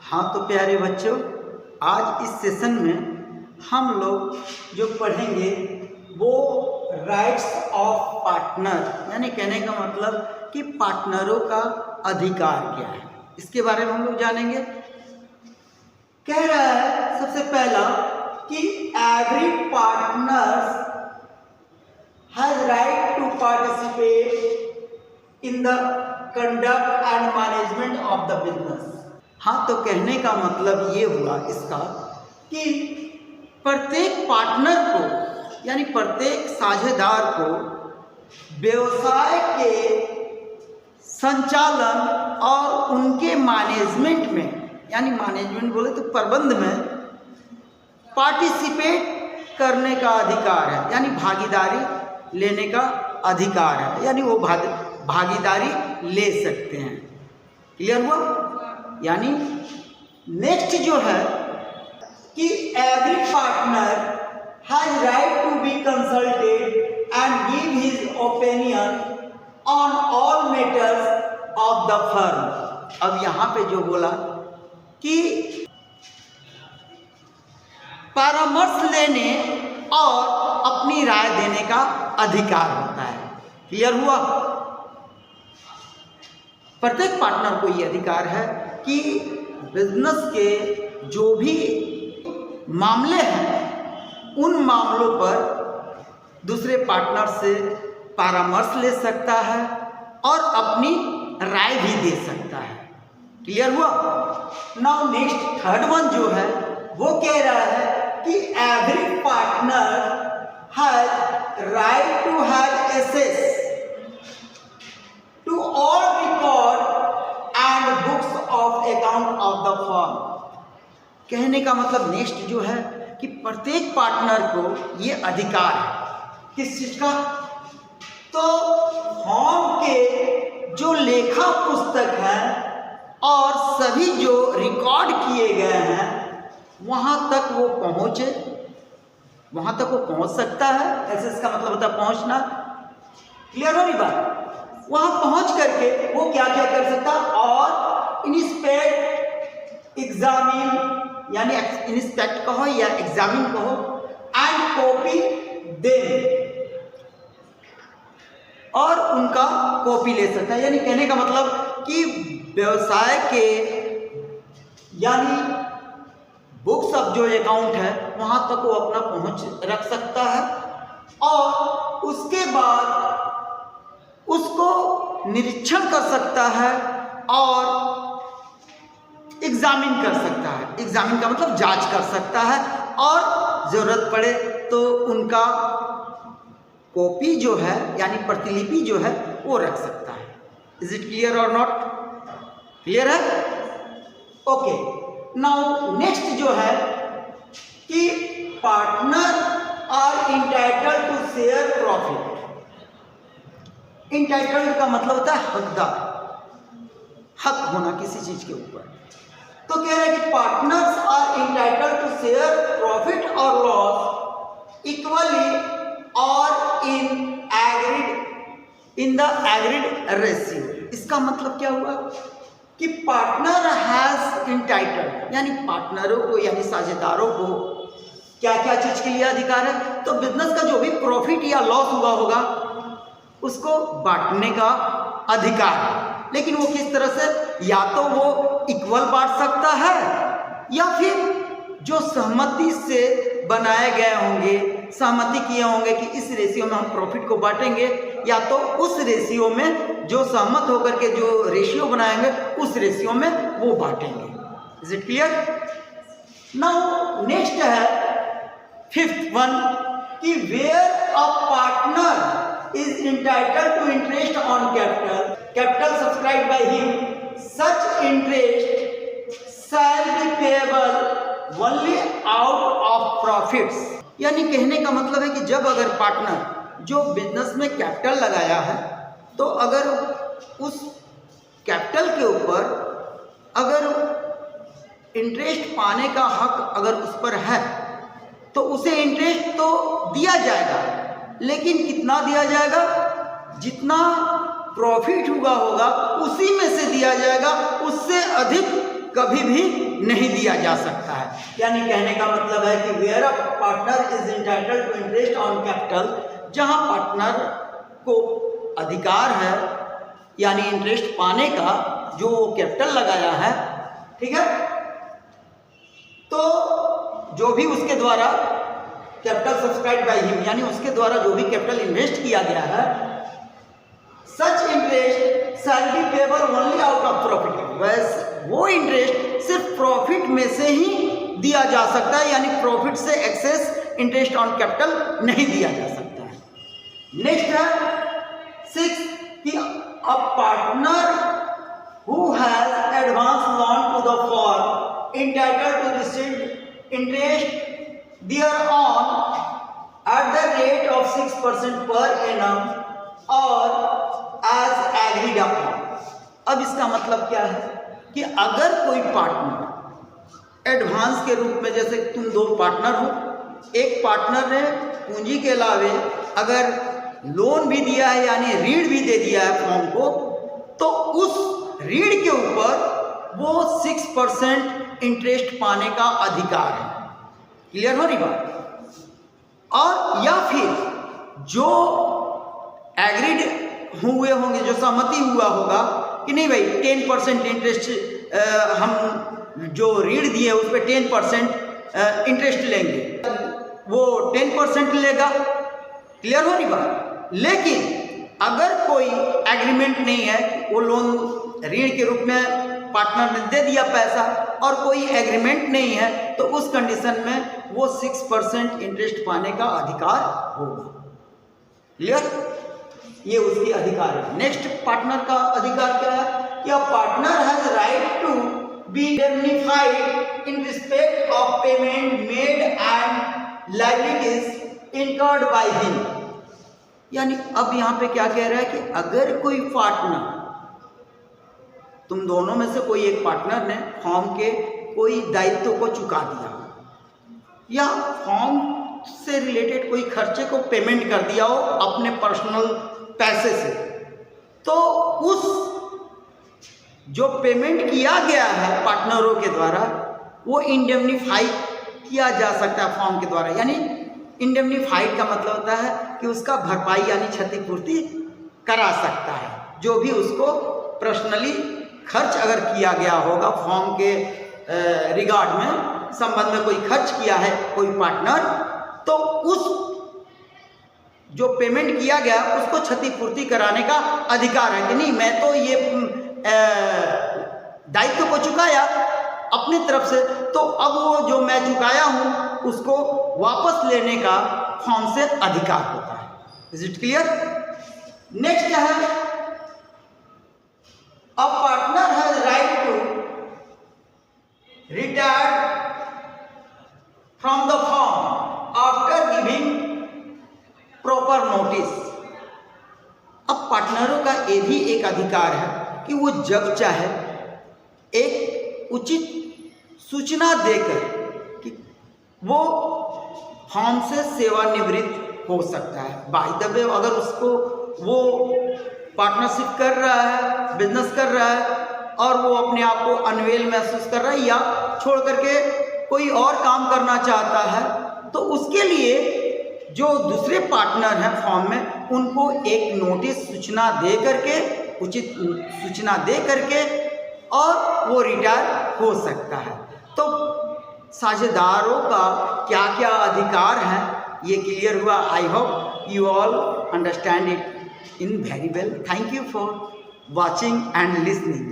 हाँ तो प्यारे बच्चों, आज इस सेशन में हम लोग जो पढ़ेंगे वो राइट्स ऑफ पार्टनर, यानी कहने का मतलब कि पार्टनरों का अधिकार क्या है, इसके बारे में हम लोग जानेंगे। कह रहा है सबसे पहला कि every partner has right to participate in the conduct and management of the business. हाँ तो कहने का मतलब ये हुआ इसका कि प्रत्येक पार्टनर को यानी प्रत्येक साझेदार को व्यवसाय के संचालन और उनके मैनेजमेंट में, यानी मैनेजमेंट बोले तो प्रबंध में पार्टिसिपेट करने का अधिकार है, यानी भागीदारी लेने का अधिकार है, यानी वो भागीदारी ले सकते हैं। क्लियर हुआ? यानी नेक्स्ट जो है कि every partner has right to be consulted and give his opinion on all matters of the firm. अब यहाँ पे जो बोला कि परामर्श लेने और अपनी राय देने का अधिकार होता है। क्लियर हुआ? प्रत्येक पार्टनर को ये अधिकार है कि बिजनेस के जो भी मामले हैं उन मामलों पर दूसरे पार्टनर से परामर्श ले सकता है और अपनी राय भी दे सकता है। क्लियर हुआ? नाउ नेक्स्ट थर्ड वन जो है वो कह रहा है कि every partner has right to have access to all record and books of account of the firm. कहने का मतलब नेक्स्ट जो है कि प्रत्येक पार्टनर को ये अधिकार है किस चीज का? तो फर्म के जो लेखा पुस्तक हैं और सभी जो रिकॉर्ड किए गए हैं वहां तक वो पहुंचे, वहां तक वो पहुंच सकता है। एक्सेस का मतलब होता है पहुंचना। क्लियर हो रही बात? वहां पहुंच करके वो क्या क्या कर सकता और इंस्पेक्ट, एग्जामिन, यानी इंस्पेक्ट कहो या एग्जामिन कहो, एंड कॉपी देम, और उनका कॉपी ले सकता है। यानी कहने का मतलब कि व्यवसाय के यानी बुक्स ऑफ जो अकाउंट है वहां तक वो अपना पहुंच रख सकता है और उसके बाद उसको निरीक्षण कर सकता है और एग्जामिन कर सकता है। एग्जामिन का मतलब जांच कर सकता है और जरूरत पड़े तो उनका कॉपी जो है यानी प्रतिलिपि जो है वो रख सकता है। इज इट क्लियर और नॉट? क्लियर है? ओके। नाउ नेक्स्ट जो है कि partner are entitled to share profit. Entitled का मतलब होता है हकदार, हक होना किसी चीज के ऊपर। तो कह रहे हैं कि partners are entitled to share profit और लॉस इक्वली और इन द एग्रीड रेशियो। इसका मतलब क्या हुआ कि पार्टनर हैज इंटाइटल्ड, यानी पार्टनरों को यानी साझेदारों को क्या क्या चीज के लिए अधिकार है? तो बिजनेस का जो भी प्रॉफिट या लॉस हुआ होगा उसको बांटने का अधिकार है। लेकिन वो किस तरह से? या तो वो इक्वल बांट सकता है या फिर जो सहमति से बनाए गए होंगे, सहमति किए होंगे कि इस रेशियो में हम प्रॉफिट को बांटेंगे, या तो उस रेशियो में जो सहमत होकर के जो रेशियो बनाएंगे उस रेशियो में वो बांटेंगे। Is it clear? Now next है फिफ्थ वन कि where a partner is entitled to interest on capital subscribed by him, such interest shall be payable only out of profits। यानी कहने का मतलब है कि जब अगर पार्टनर जो बिजनेस में कैपिटल लगाया है तो अगर उस कैपिटल के ऊपर अगर इंटरेस्ट पाने का हक अगर उस पर है तो उसे इंटरेस्ट तो दिया जाएगा, लेकिन कितना दिया जाएगा? जितना प्रॉफिट हुआ होगा उसी में से दिया जाएगा, उससे अधिक कभी भी नहीं दिया जा सकता है। यानी कहने का मतलब है कि where a partner is entitled to interest on capital, जहां पार्टनर को अधिकार है यानी इंटरेस्ट पाने का जो कैपिटल लगाया है, ठीक है, तो जो भी उसके द्वारा कैपिटल सब्सक्राइब बाय हिम यानी उसके द्वारा जो भी कैपिटल इन्वेस्ट किया गया है, such interest shall be payable only out of profit. बस वो इंटरेस्ट सिर्फ प्रॉफिट में से ही दिया जा सकता है, यानी प्रॉफिट से एक्सेस इंटरेस्ट ऑन कैपिटल नहीं दिया जा सकता है। नेक्स्ट है 6 कि a partner who has advance loan to the firm entitled to receive interest thereon at the rate of 6% per annum or as agreed upon। अब इसका मतलब क्या है कि अगर कोई पार्टनर एडवांस के रूप में, जैसे तुम 2 पार्टनर हो, एक पार्टनर ने पूंजी के अलावे अगर लोन भी दिया है यानी ऋण भी दे दिया है फर्म को, तो उस ऋण के ऊपर वो 6% इंटरेस्ट पाने का अधिकार है। क्लियर हो रही बात? और या फिर जो एग्रीड हुए होंगे, जो सहमति हुआ होगा कि नहीं भाई 10% इंटरेस्ट हम जो ऋण दिए उस पर 10% इंटरेस्ट लेंगे, वो 10% लेगा। क्लियर हो रही बात? लेकिन अगर कोई एग्रीमेंट नहीं है, वो लोन ऋण के रूप में पार्टनर ने दे दिया पैसा और कोई एग्रीमेंट नहीं है, तो उस कंडीशन में वो 6% इंटरेस्ट पाने का अधिकार होगा। क्लियर? ये उसकी अधिकार है। नेक्स्ट पार्टनर का अधिकार क्या है कि a partner has right to be indemnified in respect of payment made and liabilities incurred by him. यानी अब यहाँ पे क्या कह रहा है कि अगर कोई पार्टनर, तुम दोनों में से कोई एक पार्टनर ने फर्म के कोई दायित्व को चुका दिया या फर्म से रिलेटेड कोई खर्चे को पेमेंट कर दिया हो अपने पर्सनल पैसे से, तो उस जो पेमेंट किया गया है पार्टनरों के द्वारा वो इंडेमनिफाई किया जा सकता है फर्म के द्वारा। यानी इंडेमनिफाइड का मतलब होता है कि उसका भरपाई यानी क्षतिपूर्ति करा सकता है। जो भी उसको पर्सनली खर्च अगर किया गया होगा फर्म के रिगार्ड में, संबंध में कोई खर्च किया है कोई पार्टनर, तो उस जो पेमेंट किया गया उसको क्षतिपूर्ति कराने का अधिकार है कि नहीं, मैं तो ये दायित्व को चुकाया अपनी तरफ से, तो अब वो जो मैं चुकाया हूं उसको वापस लेने का फर्म से अधिकार होता है। Is it clear? नेक्स्ट है a partner has right to retire from the firm after giving proper notice। अब पार्टनरों का ये भी एक अधिकार है कि वो जब चाहे एक उचित सूचना देकर कि वो फर्म से सेवानिवृत्त हो सकता है। बाय द वे अगर उसको वो पार्टनरशिप कर रहा है, बिजनेस कर रहा है और वो अपने आप को अनवेल महसूस कर रहा है या छोड़ करके कोई और काम करना चाहता है, तो उसके लिए जो दूसरे पार्टनर हैं फर्म में उनको एक नोटिस सूचना दे करके, उचित सूचना दे करके और वो रिटायर हो सकता है। तो साझेदारों का क्या क्या अधिकार हैं ये क्लियर हुआ। I hope you all understand it in very well. Thank you for watching and listening.